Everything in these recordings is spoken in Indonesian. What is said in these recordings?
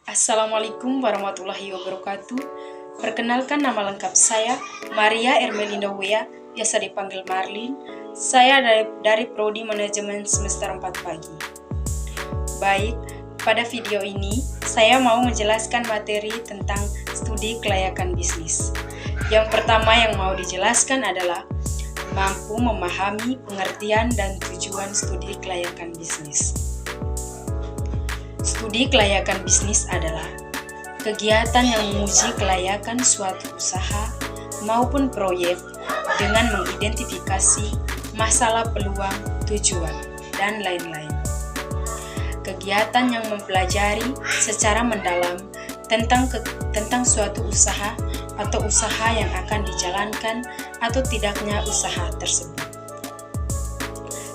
Assalamualaikum warahmatullahi wabarakatuh. Perkenalkan, nama lengkap saya Maria Ermelinda Wea, biasa dipanggil Marlin. Saya dari Prodi Manajemen semester 4 pagi. Baik, pada video ini saya mau menjelaskan materi tentang studi kelayakan bisnis. Yang pertama yang mau dijelaskan adalah mampu memahami pengertian dan tujuan studi kelayakan bisnis. Studi kelayakan bisnis adalah kegiatan yang menguji kelayakan suatu usaha maupun proyek dengan mengidentifikasi masalah, peluang, tujuan, dan lain-lain. Kegiatan yang mempelajari secara mendalam tentang suatu usaha atau usaha yang akan dijalankan atau tidaknya usaha tersebut.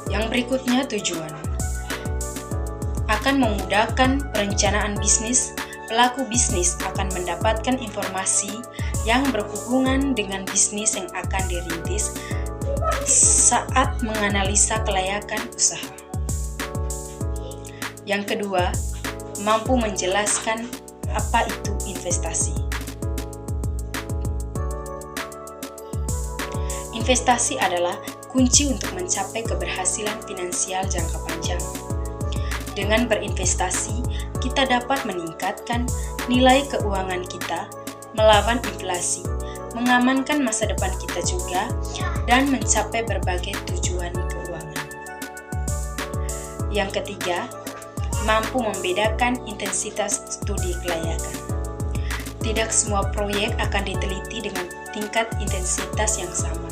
Yang berikutnya, tujuan akan memudahkan perencanaan bisnis. Pelaku bisnis akan mendapatkan informasi yang berhubungan dengan bisnis yang akan dirintis saat menganalisa kelayakan usaha. Yang kedua, mampu menjelaskan apa itu investasi. Investasi adalah kunci untuk mencapai keberhasilan finansial jangka panjang. Dengan berinvestasi, kita dapat meningkatkan nilai keuangan kita, melawan inflasi, mengamankan masa depan kita juga, dan mencapai berbagai tujuan keuangan. Yang ketiga, mampu membedakan intensitas studi kelayakan. Tidak semua proyek akan diteliti dengan tingkat intensitas yang sama.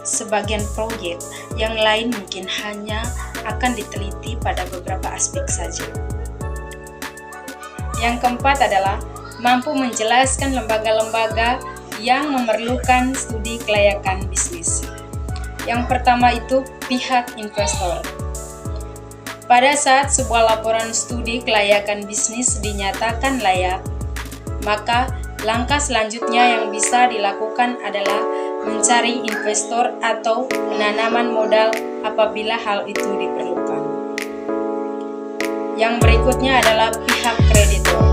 Sebagian proyek yang lain mungkin hanya akan diteliti pada beberapa aspek saja. Yang keempat adalah mampu menjelaskan lembaga-lembaga yang memerlukan studi kelayakan bisnis. Yang pertama itu pihak investor. Pada saat sebuah laporan studi kelayakan bisnis dinyatakan layak, maka langkah selanjutnya yang bisa dilakukan adalah mencari investor atau penanaman modal apabila hal itu diperlukan. Yang berikutnya adalah pihak kreditor.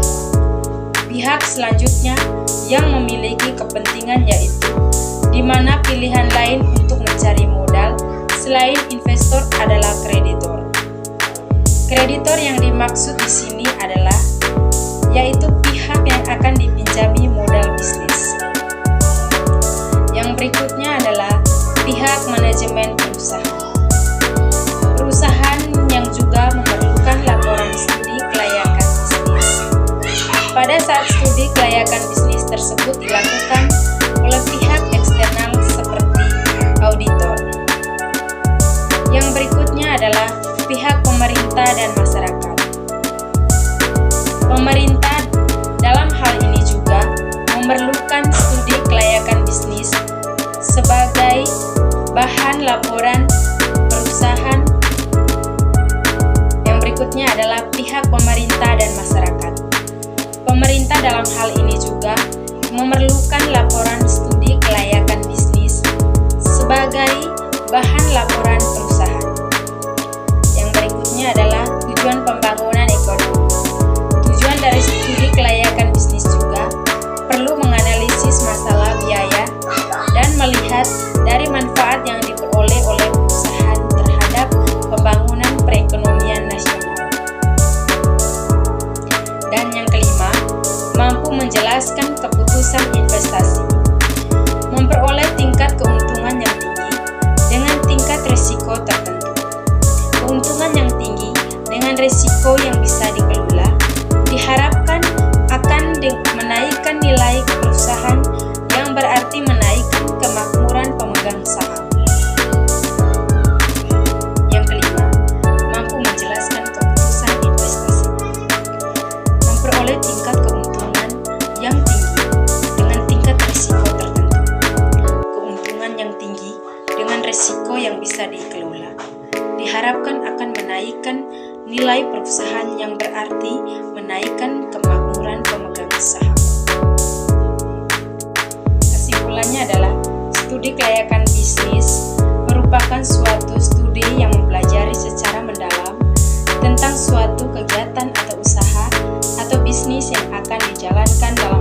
Pihak selanjutnya yang memiliki kepentingan yaitu di mana pilihan lain untuk mencari modal selain investor adalah kreditor. Kreditor yang dimaksud di sini adalah yaitu pihak yang akan dipinjami modal bisnis. Yang berikutnya adalah pihak manajemen perusahaan. Perusahaan yang juga memerlukan laporan studi kelayakan bisnis. Pada saat studi kelayakan bisnis tersebut dilakukan oleh pihak eksternal seperti auditor. Yang berikutnya adalah pihak pemerintah dan masyarakat. Pemerintah dalam hal ini juga memerlukan studi kelayakan bisnis sebagai bahan laporan perusahaan. Yang berikutnya adalah pihak pemerintah dan masyarakat. Pemerintah dalam hal ini juga memerlukan laporan studi kelayakan bisnis sebagai bahan laporan perusahaan. Yang berikutnya adalah tujuan pembangunan ekonomi. Tujuan dari studi kelayakan bisnis juga perlu menganalisis masalah biaya dan melihat dari manfaat yang diperoleh oleh perusahaan terhadap pembangunan perekonomian nasional. Dan yang kelima, mampu menjelaskan keputusan investasi. Memperoleh tingkat keuntungan yang tinggi dengan tingkat risiko tertentu. Keuntungan yang tinggi dengan risiko yang bisa dikelola diharapkan akan menaikkan nilai perusahaan yang berarti menaikkan kemakmuran pemegang saham. Yang kelima, mampu menjelaskan keputusan investasi. Memperoleh tingkat keuntungan yang tinggi dengan tingkat risiko tertentu. Keuntungan yang tinggi dengan risiko yang bisa dikelola diharapkan akan menaikkan nilai perusahaan yang berarti menaikkan kemakmuran pemegang saham. Kesimpulannya adalah studi kelayakan bisnis merupakan suatu studi yang mempelajari secara mendalam tentang suatu kegiatan atau usaha atau bisnis bisnis yang akan dijalankan dalam